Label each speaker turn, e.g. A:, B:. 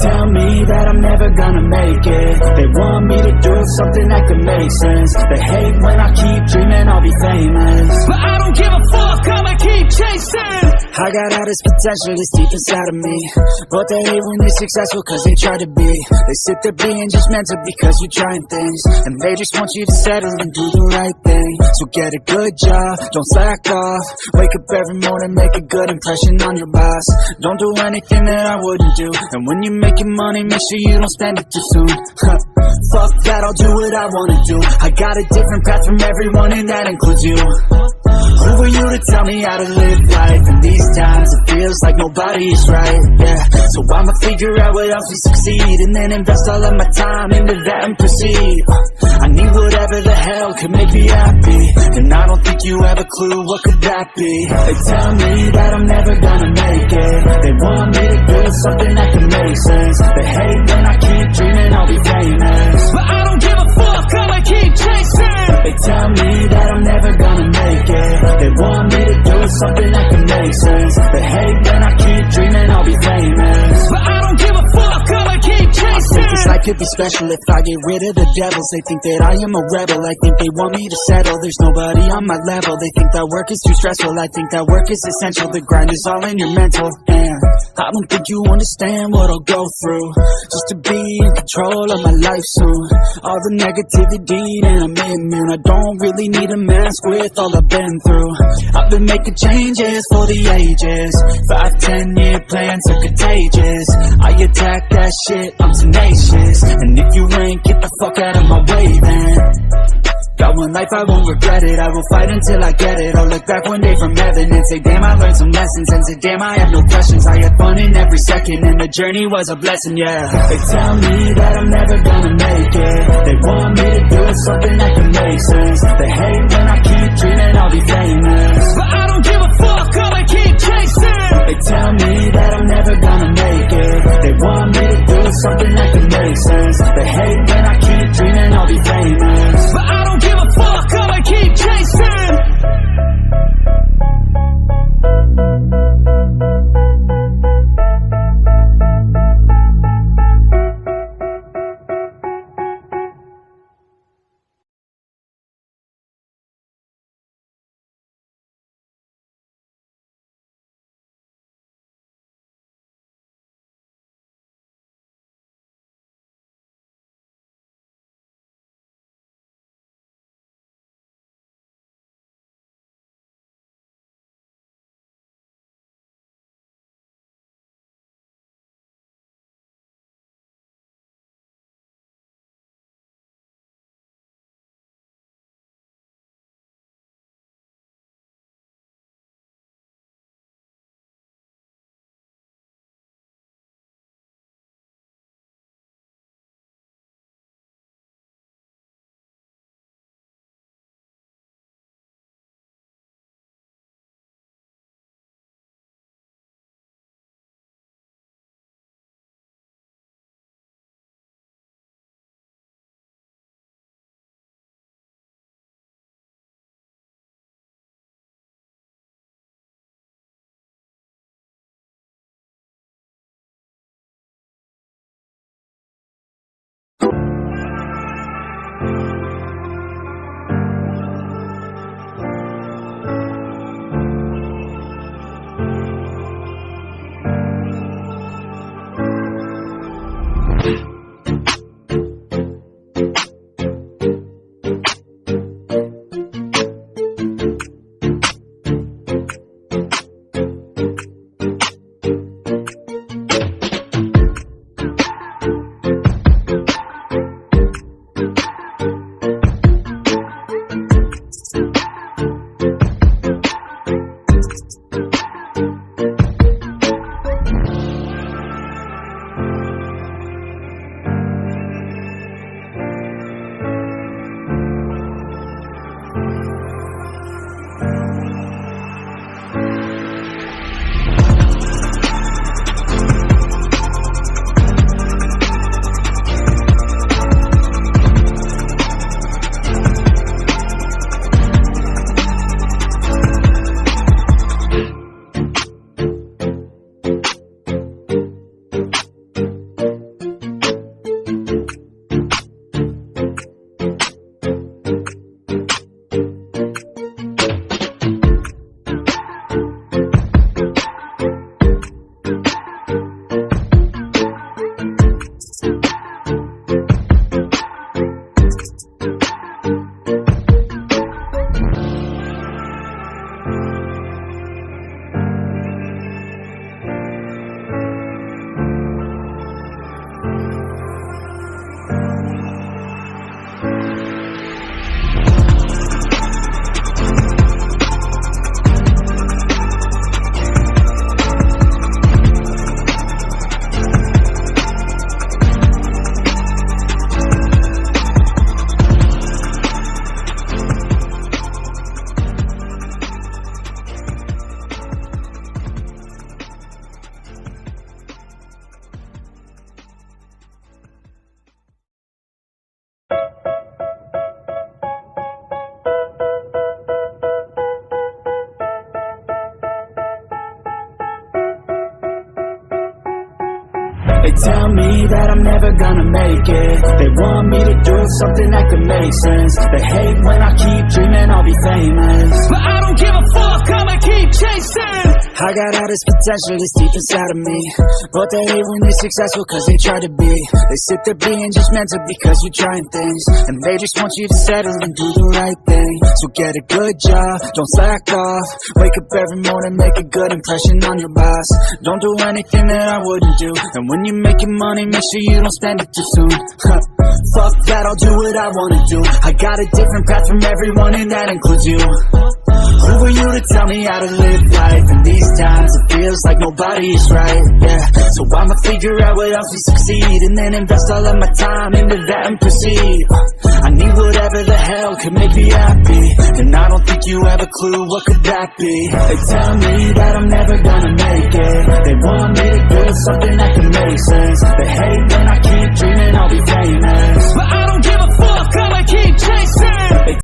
A: tell me that I'm never gonna make it. They want me to do something that could make sense. They hate when I keep dreaming I'll be famous, but I don't give a fuck, I'ma keep chasing. I got all this potential that's deep inside of me, but they hate when you're successful cause they try to be. They sit there being judgmental because you're trying things, and they just want you to settle and do the right thing. So get a good job, don't slack off. Wake up every morning, make a good impression on your boss. Don't do anything that I wouldn't do, and when you're making money, make sure you don't spend it too soon. Fuck that, I'll do what I wanna do. I got a different path from everyone, and that includes you. Who are you to tell me how to live life? In these times it feels like nobody is right, yeah. So I'ma figure out what else will succeed, and then invest all of my time into that and proceed. I need whatever the hell could make me happy, and I don't think you have a clue what could that be. They tell me that I'm never gonna make it. They want me to do something that can make sense. They hate when I keep dreaming I'll be famous, but I don't give a fuck, I'ma keep chasing. They tell me that I'm never gonna make it. They want me to do something that can make sense. They hate when I keep dreaming I'll be famous, but I don't give a fuck, I'ma keep chasing. I think this life could be special if I get rid of the devils. They think that I am a rebel, I think they want me to settle. There's nobody on my level, they think that work is too stressful. I think that work is essential, the grind is all in your mental. And I don't think you understand what I'll go through just to be in control of my life soon. All the negativity and I'm immune. I don't really need a mask with all I've been through. I've been making changes for the ages. 5-10 year plans are contagious. I attack that shit, I'm tenacious. And if you ain't, get the fuck out of my way then. Got one life, I won't regret it. I will fight until I get it. I'll look back one day from heaven and say, damn, I learned some lessons. And say, damn, I have no questions. I had fun in every second, and the journey was a blessing, yeah. They tell me that I'm never gonna make it. They want me to do something that can make sense. They hate when I keep dreaming I'll be famous, but I don't give a fuck, I'ma keep chasing. They tell me that I'm never gonna make it. They want me to do something that can make sense. They hate when I keep dreaming I'll be famous, but I don't give a fuck, I'ma keep chasing. tell me that I'm never gonna make it. They want me to do something that could make sense. They hate when I keep dreaming I'll be famous, but I don't give a fuck, I'ma keep chasing. I got all this potential that's deep inside of me, but they hate when you're successful cause they try to be. They sit there being judgmental because you're trying things, and they just want you to settle and do the right thing. So get a good job, don't slack off. Wake up every morning, make a good impression on your boss. Don't do anything that I wouldn't do, and when you're making money, make sure you don't spend it too soon. Fuck that, I'll do what I wanna do. I got a different path from everyone, and that includes you. Who are you to tell me how to live life? In these times it feels like nobody is right, yeah. So I'ma figure out what else will succeed, and then invest all of my time into that and proceed. I need whatever the hell could make me happy, and I don't think you have a clue what could that be. They tell me that I'm never gonna make it. They want me to do something that can make sense. They hate when I keep dreaming I'll be famous, but I don't give